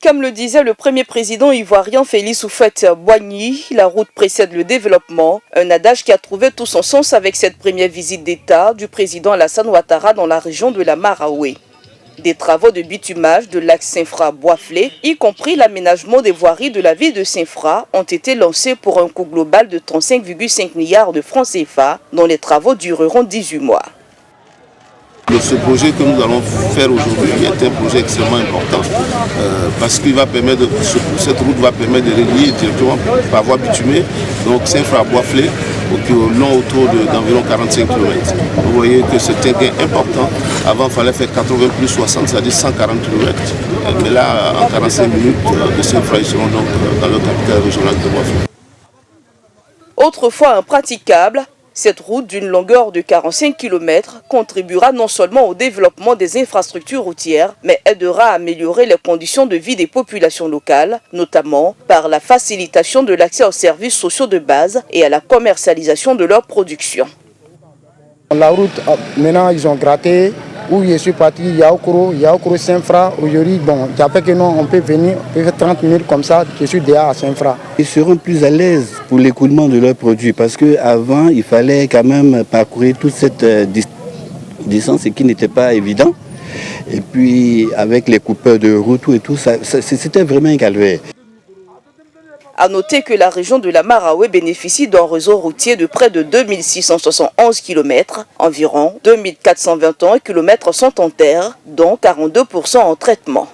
Comme le disait le premier président ivoirien Félix Houphouët-Boigny, la route précède le développement, un adage qui a trouvé tout son sens avec cette première visite d'État du président Alassane Ouattara dans la région de la Maraoué. Des travaux de bitumage de l'axe Saint-Fra-Boisflé, y compris l'aménagement des voiries de la ville de Saint-Fra, ont été lancés pour un coût global de 35,5 milliards de francs CFA, dont les travaux dureront 18 mois. Ce projet que nous allons faire aujourd'hui est un projet extrêmement important parce qu'il va permettre cette route va permettre de relier directement par voie bitumée, donc Saint-Fra-Boisflé, qui est long autour d'environ 45 km. Vous voyez que c'est un gain important. Avant, il fallait faire 80 plus 60, c'est-à-dire 140 km. Mais là, en 45 minutes de Saint-Fra, ils seront donc dans le capitale régionale de Boisflé. Autrefois impraticable, cette route d'une longueur de 45 km contribuera non seulement au développement des infrastructures routières, mais aidera à améliorer les conditions de vie des populations locales, notamment par la facilitation de l'accès aux services sociaux de base et à la commercialisation de leur production. La route, maintenant, ils ont gratté. Où je suis parti, Yaoukro, Saint-Fra. Aujourd'hui, bon, j'appelle que non, on peut venir, on peut faire 30 minutes comme ça, je suis déjà à Saint-Fra. Ils seront plus à l'aise pour l'écoulement de leurs produits parce qu'avant, il fallait quand même parcourir toute cette distance qui n'était pas évident. Et puis, avec les coupeurs de route et tout, c'était vraiment un calvaire. A noter que la région de la Maraoué bénéficie d'un réseau routier de près de 2671 km. Environ 2421 km sont en terre, dont 42% en traitement.